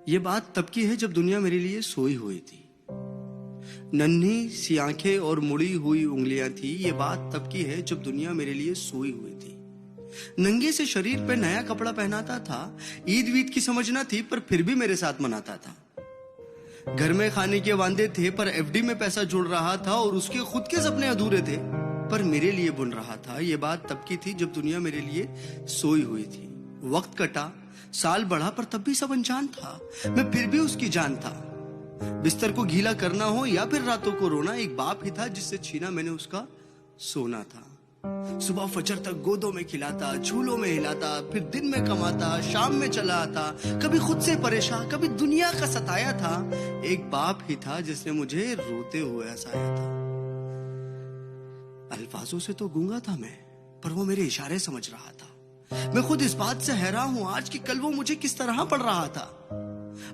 ये बात तब की है जब दुनिया मेरे लिए सोई हुई थी। नन्ही सी आंखें और मुड़ी हुई उंगलियां थी। ये बात तब की है जब दुनिया मेरे लिए सोई हुई थी। नंगे से शरीर पे नया कपड़ा पहनाता था। ईद वीद की समझ ना थी पर फिर भी मेरे साथ मनाता था। घर में खाने के वांदे थे पर एफडी में पैसा जोड़ रहा था और उसके खुद के सपने अधूरे थे पर मेरे लिए बुन रहा था। ये बात तब की थी जब दुनिया मेरे लिए सोई हुई थी। वक्त कटा, साल बढ़ा पर तब भी सब अनजान था। मैं फिर भी उसकी जान था। बिस्तर को गीला करना हो या फिर रातों को रोना, एक बाप ही था जिससे छीना मैंने उसका सोना था। सुबह फजर तक गोदों में खिलाता, झूलों में हिलाता, फिर दिन में कमाता, शाम में चला आता, कभी खुद से परेशान, कभी दुनिया का सताया था। एक बाप ही था जिसने मुझे रोते हुए हंसाया था। अल्फाजों से तो गूंगा था मैं, पर वो मेरे इशारे समझ रहा था। मैं खुद इस बात से हैरान हूं आज कि कल वो मुझे किस तरह पढ़ रहा था।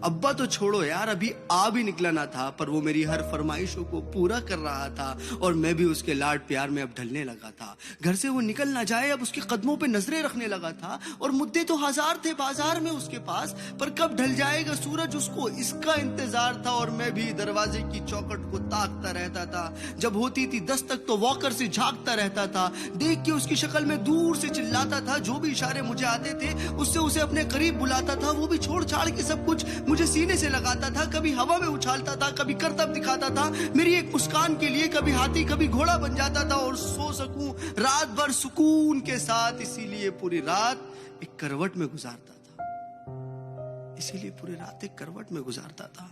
अब्बा तो छोड़ो यार, अभी आ भी निकला ना था पर वो मेरी हर फरमाइशों को पूरा कर रहा था और मैं भी उसके लाड प्यार में अब ढलने लगा था। घर से वो निकल ना जाए अब उसके कदमों पे नजरें रखने लगा था। और मुद्दे तो हजार थे बाजार में उसके पास, पर कब ढल जाएगा सूरज उसको इसका इंतजार था। और मैं भी दरवाजे की चौखट को ताकता रहता था। जब होती थी दस्तक तो वॉकर से झांकता रहता था। देख के उसकी शक्ल में दूर से चिल्लाता था। जो भी इशारे मुझे आते थे उससे उसे अपने करीब बुलाता था। वो भी छोड़ छाड़ के सब कुछ मुझे सीने से लगाता था। कभी हवा में उछालता था, कभी करतब दिखाता था मेरी एक मुस्कान के लिए। कभी हाथी कभी घोड़ा बन जाता था और सो सकूं रात भर सुकून के साथ। इसीलिए पूरी रात एक करवट में गुजारता था। इसीलिए पूरी रात एक करवट में गुजारता था।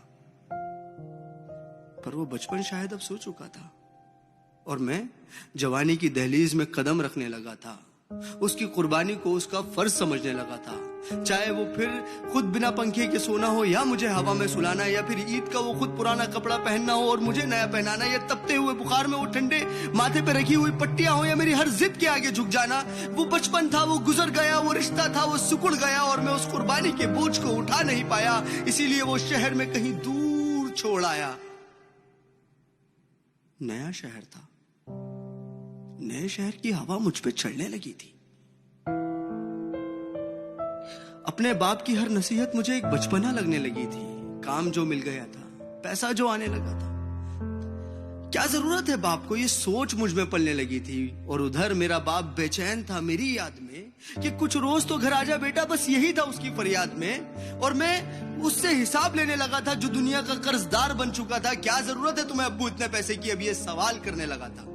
पर वो बचपन शायद अब सो चुका था और मैं जवानी की दहलीज में कदम रखने लगा था। उसकी कुर्बानी को उसका फर्ज समझने लगा था। चाहे वो फिर खुद बिना पंखे के सोना हो या मुझे हवा में सुलाना, या फिर ईद का वो खुद पुराना कपड़ा पहनना हो और मुझे नया पहनाना, या तपते हुए बुखार में वो ठंडे माथे पे रखी हुई पट्टियां हो या मेरी हर जिद के आगे झुक जाना। वो बचपन था, वो गुजर गया, वो रिश्ता था, वो सिकुड़ गया और मैं उस कुर्बानी के बोझ को उठा नहीं पाया। इसीलिए वो शहर में कहीं दूर छोड़ आया। नया शहर था, नए शहर की हवा मुझ पे चढ़ने लगी थी। अपने बाप की हर नसीहत मुझे एक बचपना लगने लगी थी। काम जो मिल गया था, पैसा जो आने लगा था, क्या जरूरत है बाप को, ये सोच मुझ में पलने लगी थी। और उधर मेरा बाप बेचैन था मेरी याद में कि कुछ रोज तो घर आजा बेटा, बस यही था उसकी फरियाद में। और मैं उससे हिसाब लेने लगा था जो दुनिया का कर्जदार बन चुका था। क्या जरूरत है तुम्हें अब्बू इतने पैसे की, अब ये सवाल करने लगा था।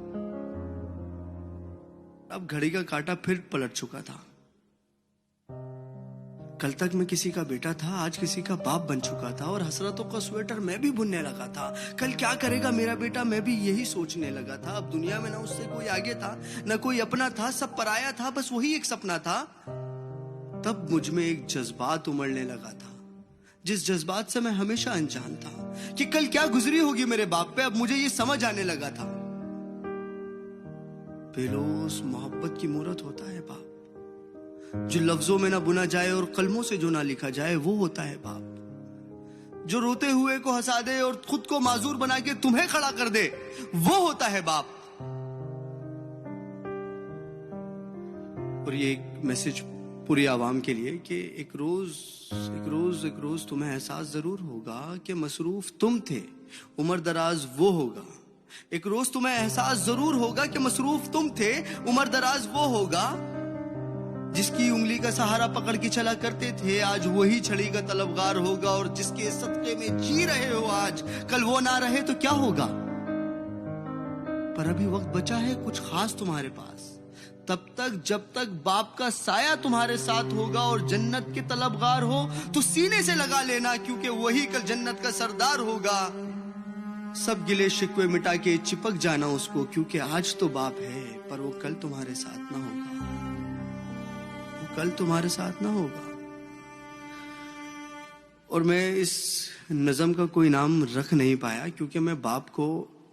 अब घड़ी का कांटा फिर पलट चुका था। कल तक मैं किसी का बेटा था, आज किसी का बाप बन चुका था और हसरतों का स्वेटर मैं भी बुनने लगा था। कल क्या करेगा मेरा बेटा, मैं भी यही सोचने लगा था। अब दुनिया में ना उससे कोई आगे था, ना कोई अपना था, सब पराया था, बस वही एक सपना था। तब मुझ में एक जज्बात उमड़ने लगा था, जिस जज्बात से मैं हमेशा अनजान था कि कल क्या गुजरी होगी मेरे बाप पे। अब मुझे ये समझ आने लगा था, बेलोस मोहब्बत की मूरत होता है बाप। जो लफ्जों में ना बुना जाए और कलमों से जो ना लिखा जाए वो होता है बाप। जो रोते हुए को हंसा दे और खुद को माजूर बना के तुम्हें खड़ा कर दे वो होता है बाप। और ये एक मैसेज पूरी आवाम के लिए कि एक रोज तुम्हें एहसास जरूर होगा कि मसरूफ तुम थे, उम्र दराज वो होगा। एक रोज तुम्हें एहसास जरूर होगा कि मसरूफ तुम थे, उम्र दराज वो होगा। जिसकी उंगली का सहारा पकड़ के चला करते थे आज वही छड़ी का तलबगार होगा। और जिसके सदके में जी रहे हो आज, कल वो ना रहे तो क्या होगा। पर अभी वक्त बचा है कुछ खास तुम्हारे पास, तब तक जब तक बाप का साया तुम्हारे साथ होगा। और जन्नत के तलबगार हो तो सीने से लगा लेना, क्योंकि वही कल जन्नत का सरदार होगा। सब गिले शिकवे मिटा के चिपक जाना उसको, क्योंकि आज तो बाप है पर वो कल तुम्हारे साथ ना होगा, वो कल तुम्हारे साथ ना होगा। और मैं इस नज़म का कोई नाम रख नहीं पाया क्योंकि मैं बाप को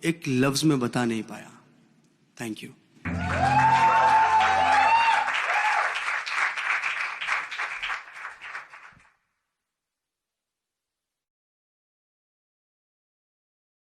एक लफ्ज में बता नहीं पाया। Thank you.